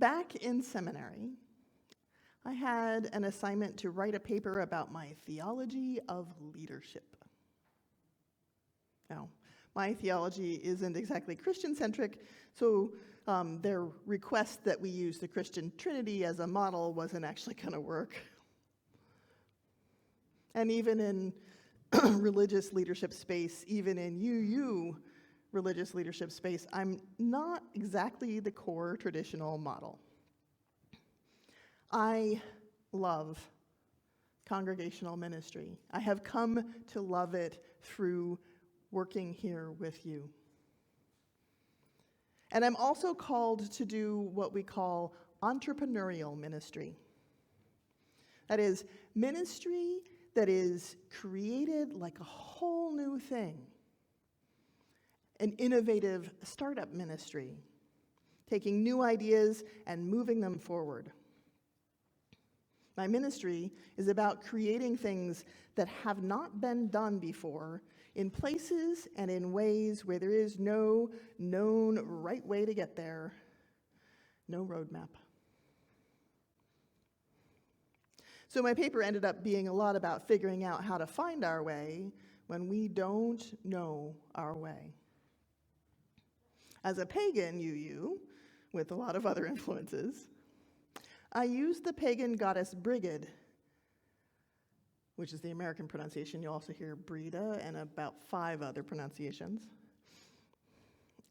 Back in seminary, I had an assignment to write a paper about my theology of leadership. Now, my theology isn't exactly Christian-centric, so their request that we use the Christian Trinity as a model wasn't actually going to work. And even in religious leadership space, even in UU religious leadership space, I'm not exactly the core traditional model. I love congregational ministry. I have come to love it through working here with you. And I'm also called to do what we call entrepreneurial ministry. That is, ministry that is created like a whole new thing. An innovative startup ministry, taking new ideas and moving them forward. My ministry is about creating things that have not been done before in places and in ways where there is no known right way to get there, no roadmap. So my paper ended up being a lot about figuring out how to find our way when we don't know our way. As a pagan UU, with a lot of other influences, I used the pagan goddess Brigade, which is the American pronunciation. You'll also hear Brida and about 5 other pronunciations,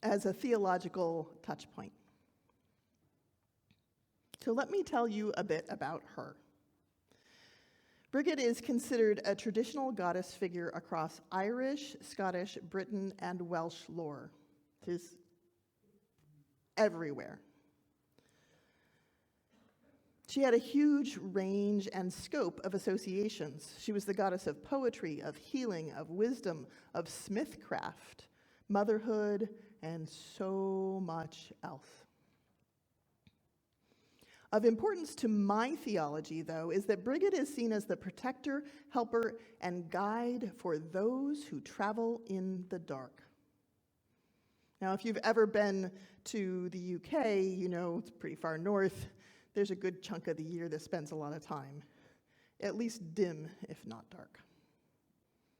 as a theological touch point. So let me tell you a bit about her. Brigade is considered a traditional goddess figure across Irish, Scottish, Briton, and Welsh lore. It is everywhere. She had a huge range and scope of associations. She was the goddess of poetry, of healing, of wisdom, of smithcraft, motherhood, and so much else. Of importance to my theology, though, is that Brigade is seen as the protector, helper, and guide for those who travel in the dark. Now, if you've ever been to the UK, you know it's pretty far north. There's a good chunk of the year that spends a lot of time, at least dim, if not dark.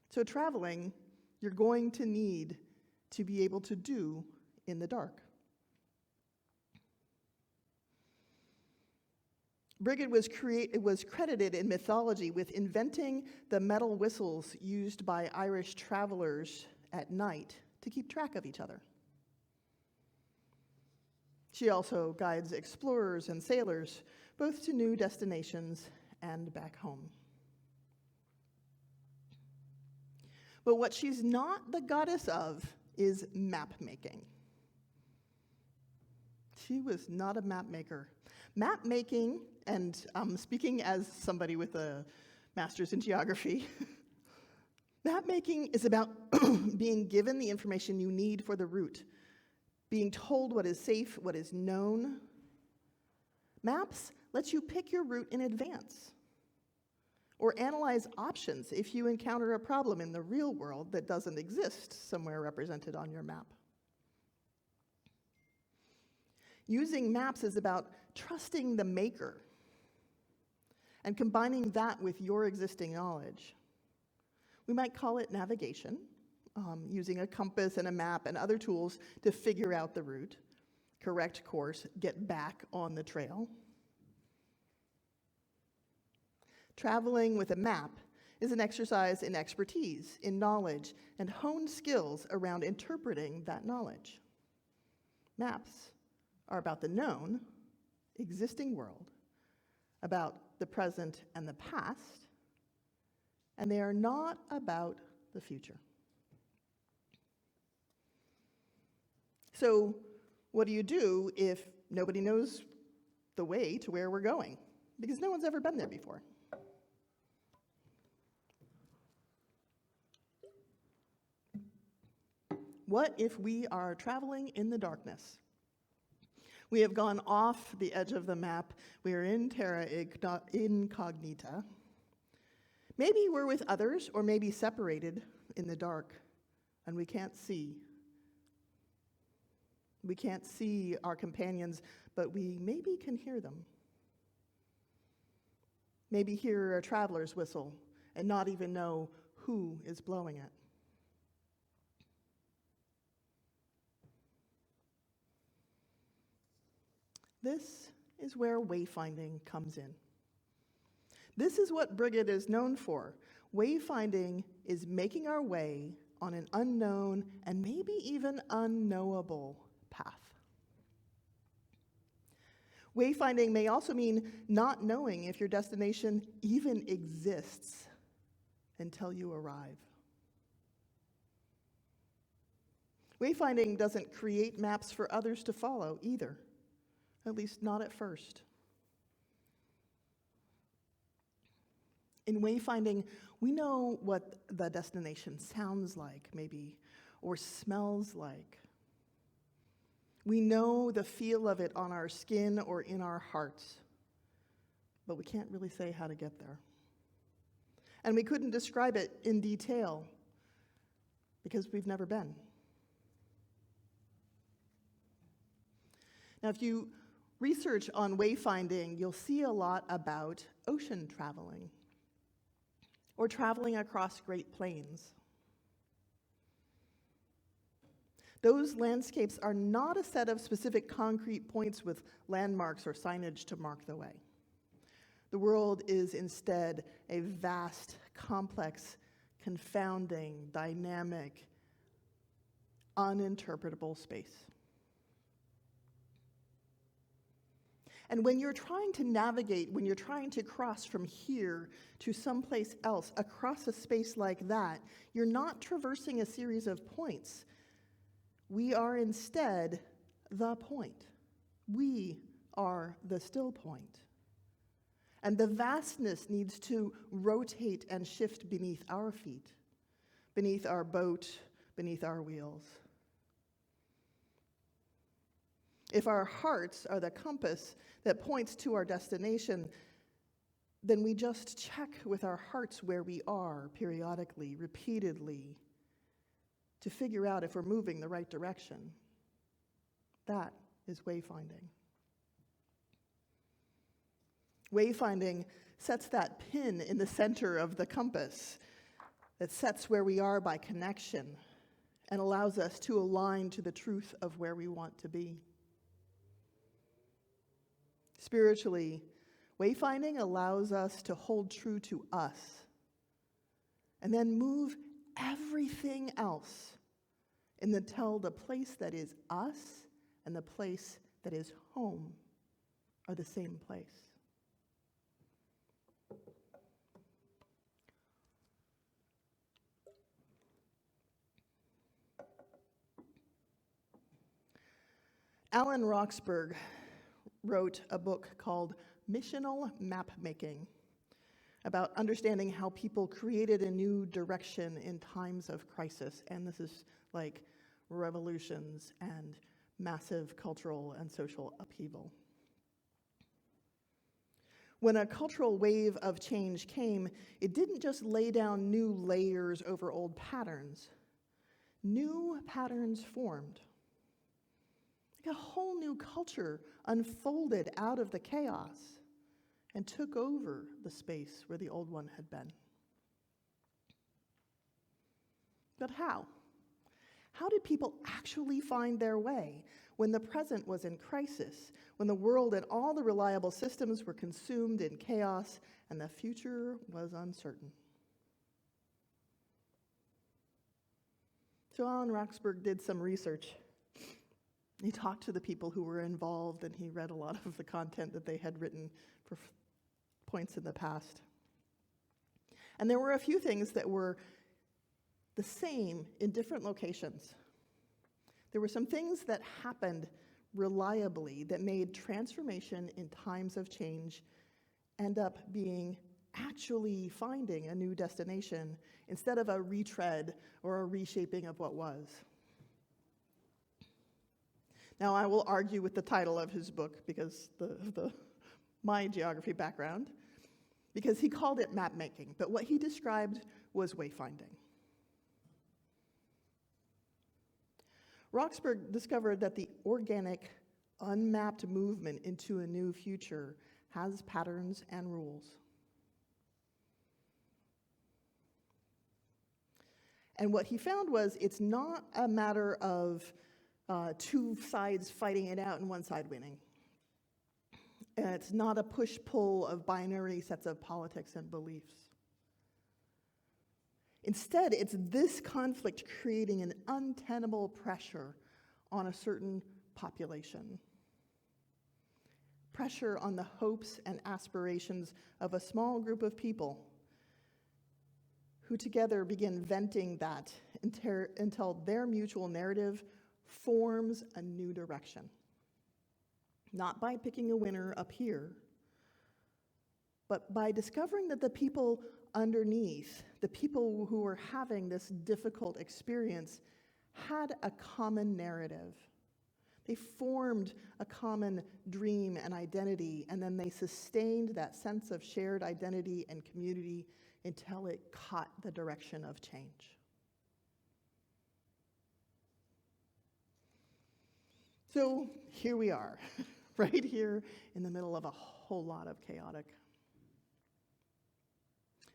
So traveling, you're going to need to be able to do in the dark. Brigade was credited in mythology with inventing the metal whistles used by Irish travelers at night to keep track of each other. She also guides explorers and sailors, both to new destinations and back home. But what she's not the goddess of is map making. She was not a map maker. Map making, and I'm speaking as somebody with a master's in geography, map making is about being given the information you need for the route, being told what is safe, what is known. Maps lets you pick your route in advance, or analyze options if you encounter a problem in the real world that doesn't exist somewhere represented on your map. Using maps is about trusting the maker and combining that with your existing knowledge. We might call it navigation, using a compass and a map and other tools to figure out the route, correct course, get back on the trail. Traveling with a map is an exercise in expertise, in knowledge, and honed skills around interpreting that knowledge. Maps are about the known, existing world, about the present and the past, and they are not about the future. So, what do you do if nobody knows the way to where we're going? Because no one's ever been there before. What if we are traveling in the darkness? We have gone off the edge of the map. We are in terra incognita. Maybe we're with others, or maybe separated in the dark, and we can't see. We can't see our companions, but we maybe can hear them. Maybe hear a traveler's whistle and not even know who is blowing it. This is where wayfinding comes in. This is what Brigade is known for. Wayfinding is making our way on an unknown and maybe even unknowable path. Wayfinding may also mean not knowing if your destination even exists until you arrive. Wayfinding doesn't create maps for others to follow either, at least not at first. In wayfinding, we know what the destination sounds like, maybe, or smells like. We know the feel of it on our skin or in our hearts, but we can't really say how to get there. And we couldn't describe it in detail because we've never been. Now, if you research on wayfinding, you'll see a lot about ocean traveling or traveling across Great Plains. Those landscapes are not a set of specific concrete points with landmarks or signage to mark the way. The world is instead a vast, complex, confounding, dynamic, uninterpretable space. And when you're trying to navigate, when you're trying to cross from here to someplace else across a space like that, you're not traversing a series of points. We are instead the point. We are the still point. And the vastness needs to rotate and shift beneath our feet, beneath our boat, beneath our wheels. If our hearts are the compass that points to our destination, then we just check with our hearts where we are periodically, repeatedly, to figure out if we're moving the right direction. That is wayfinding. Wayfinding sets that pin in the center of the compass that sets where we are by connection and allows us to align to the truth of where we want to be. Spiritually, wayfinding allows us to hold true to us and then move everything else until the place that is us and the place that is home are the same place. Alan Roxburgh wrote a book called Missional Map Making about understanding how people created a new direction in times of crisis. And this is like revolutions and massive cultural and social upheaval. When a cultural wave of change came, it didn't just lay down new layers over old patterns. New patterns formed. A whole new culture unfolded out of the chaos and took over the space where the old one had been. But how? How did people actually find their way when the present was in crisis, when the world and all the reliable systems were consumed in chaos and the future was uncertain? So Alan Roxburgh did some research. He talked to the people who were involved, and he read a lot of the content that they had written for points in the past. And there were a few things that were the same in different locations. There were some things that happened reliably that made transformation in times of change end up being actually finding a new destination instead of a retread or a reshaping of what was. Now, I will argue with the title of his book because my geography background, because he called it map making, but what he described was wayfinding. Roxburgh discovered that the organic, unmapped movement into a new future has patterns and rules. And what he found was it's not a matter of two sides fighting it out and one side winning. It's not a push-pull of binary sets of politics and beliefs. Instead, it's this conflict creating an untenable pressure on a certain population. Pressure on the hopes and aspirations of a small group of people who together begin venting that until their mutual narrative forms a new direction. Not by picking a winner up here, but by discovering that the people underneath, the people who were having this difficult experience, had a common narrative. They formed a common dream and identity, and then they sustained that sense of shared identity and community until it caught the direction of change. So here we are, right here in the middle of a whole lot of chaotic.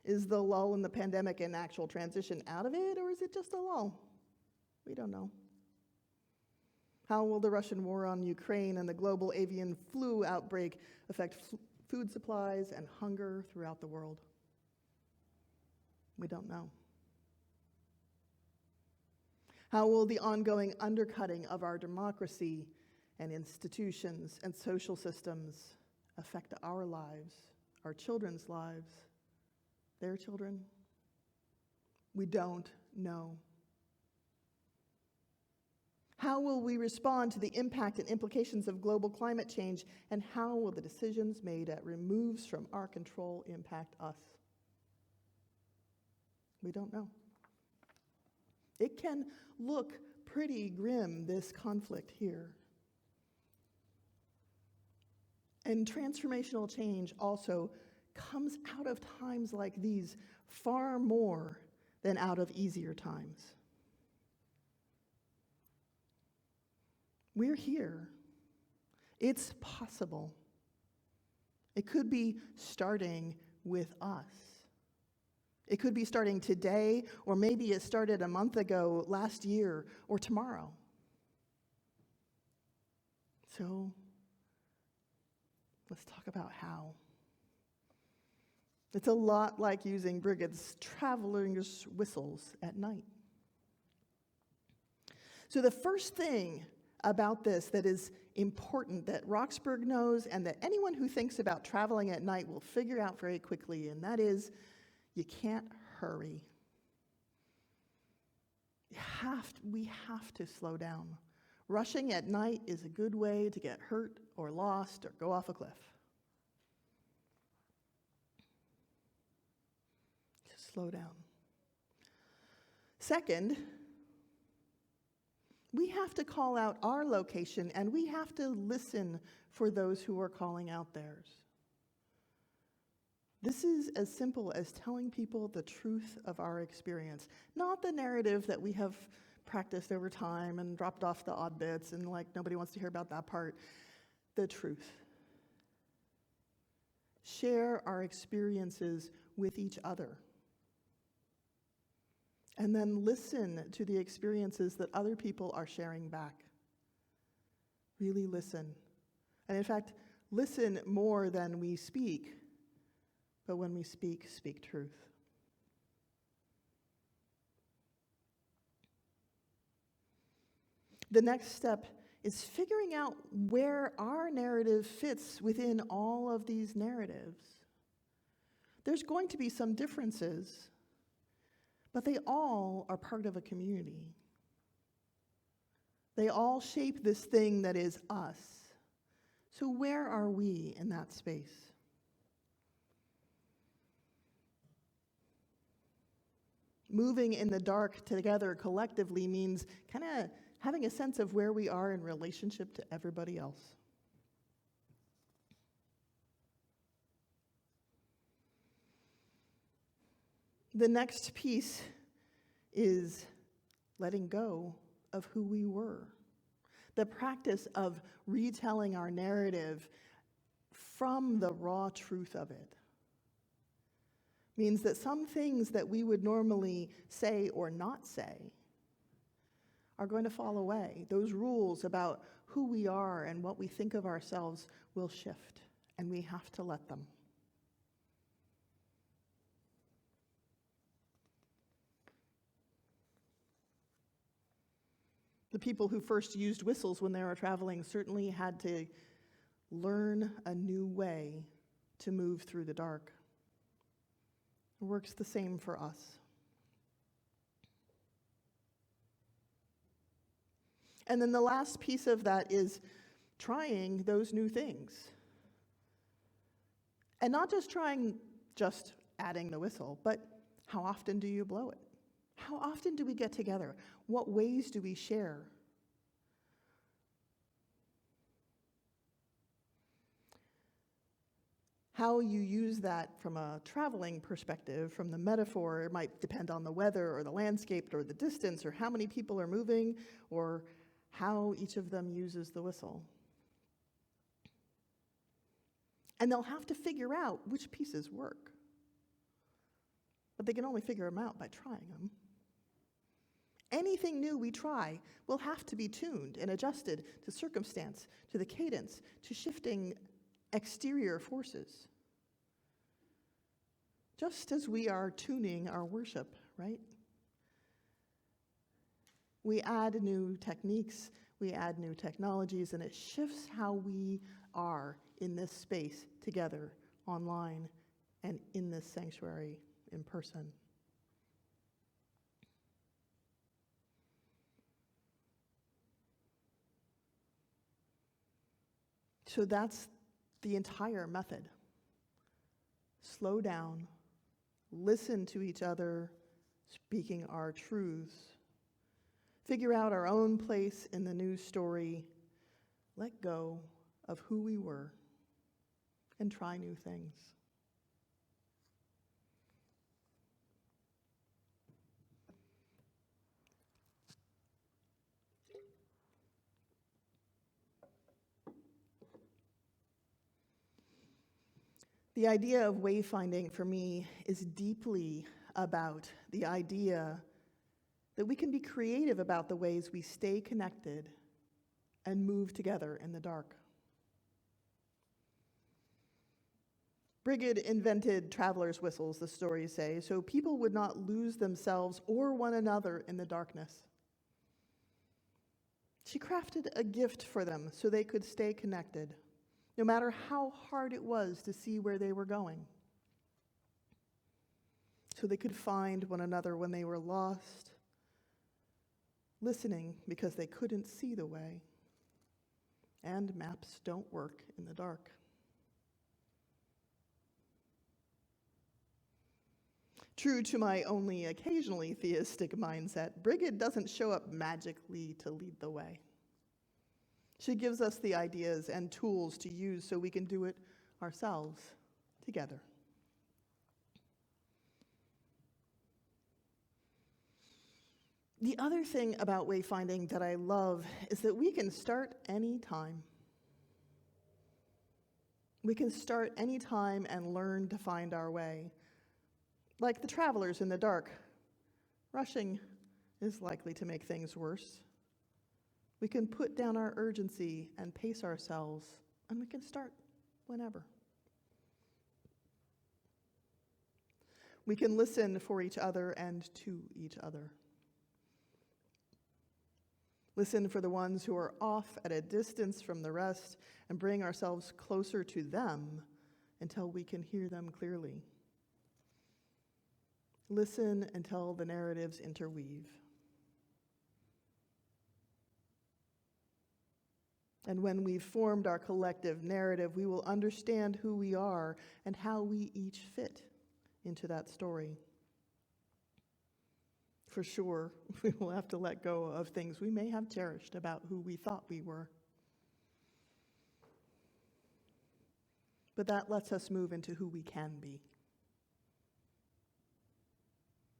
Is the lull in the pandemic an actual transition out of it, or is it just a lull? We don't know. How will the Russian war on Ukraine and the global avian flu outbreak affect food supplies and hunger throughout the world? We don't know. How will the ongoing undercutting of our democracy and institutions and social systems affect our lives, our children's lives, their children? We don't know. How will we respond to the impact and implications of global climate change, and how will the decisions made that removes from our control impact us? We don't know. It can look pretty grim, this conflict here. And transformational change also comes out of times like these far more than out of easier times. We're here. It's possible. It could be starting with us. It could be starting today, or maybe it started a month ago, last year, or tomorrow. So, let's talk about how. It's a lot like using Brigade's traveler's whistles at night. So the first thing about this that is important that Roxburgh knows and that anyone who thinks about traveling at night will figure out very quickly, and that is you can't hurry. We have to slow down. Rushing at night is a good way to get hurt or lost or go off a cliff. Just slow down. Second, we have to call out our location, and we have to listen for those who are calling out theirs. This is as simple as telling people the truth of our experience, not the narrative that we have practiced over time and dropped off the odd bits and like nobody wants to hear about that part. The truth. Share our experiences with each other. And then listen to the experiences that other people are sharing back. Really listen. And in fact, listen more than we speak. But when we speak, speak truth. The next step is figuring out where our narrative fits within all of these narratives. There's going to be some differences, but they all are part of a community. They all shape this thing that is us. So where are we in that space? Moving in the dark together collectively means kind of having a sense of where we are in relationship to everybody else. The next piece is letting go of who we were. The practice of retelling our narrative from the raw truth of it means that some things that we would normally say or not say are going to fall away. Those rules about who we are and what we think of ourselves will shift, and we have to let them. The people who first used whistles when they were traveling certainly had to learn a new way to move through the dark. It works the same for us. And then the last piece of that is trying those new things. And not just adding the whistle, but how often do you blow it? How often do we get together? What ways do we share? How you use that from a traveling perspective, from the metaphor, it might depend on the weather or the landscape or the distance or how many people are moving or how each of them uses the whistle. And they'll have to figure out which pieces work. But they can only figure them out by trying them. Anything new we try will have to be tuned and adjusted to circumstance, to the cadence, to shifting exterior forces. Just as we are tuning our worship, right? We add new techniques, we add new technologies, and it shifts how we are in this space together, online, and in this sanctuary in person. So that's the entire method. Slow down, listen to each other, speaking our truths, figure out our own place in the new story, let go of who we were, and try new things. The idea of wayfinding for me is deeply about the idea that we can be creative about the ways we stay connected and move together in the dark. Brigade invented travelers' whistles, the stories say, so people would not lose themselves or one another in the darkness. She crafted a gift for them so they could stay connected, no matter how hard it was to see where they were going. So they could find one another when they were lost, listening because they couldn't see the way. And maps don't work in the dark. True to my only occasionally theistic mindset, Brigade doesn't show up magically to lead the way. She gives us the ideas and tools to use so we can do it ourselves together. The other thing about wayfinding that I love is that we can start anytime. We can start anytime and learn to find our way. Like the travelers in the dark, rushing is likely to make things worse. We can put down our urgency and pace ourselves, and we can start whenever. We can listen for each other and to each other. Listen for the ones who are off at a distance from the rest and bring ourselves closer to them until we can hear them clearly. Listen until the narratives interweave. And when we've formed our collective narrative, we will understand who we are and how we each fit into that story. For sure, we will have to let go of things we may have cherished about who we thought we were. But that lets us move into who we can be.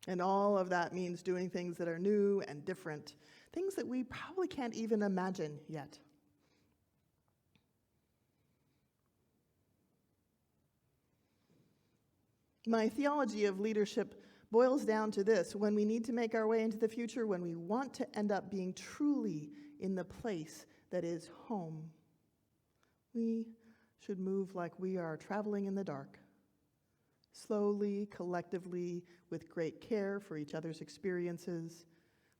And all of that means doing things that are new and different, things that we probably can't even imagine yet. My theology of leadership boils down to this: when we need to make our way into the future, when we want to end up being truly in the place that is home, we should move like we are traveling in the dark, slowly, collectively, with great care for each other's experiences,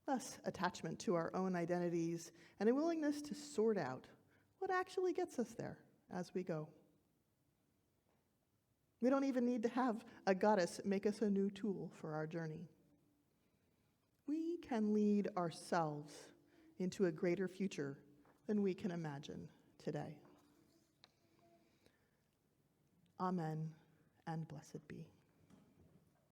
less attachment to our own identities, and a willingness to sort out what actually gets us there as we go. We don't even need to have a goddess make us a new tool for our journey. We can lead ourselves into a greater future than we can imagine today. Amen, and blessed be.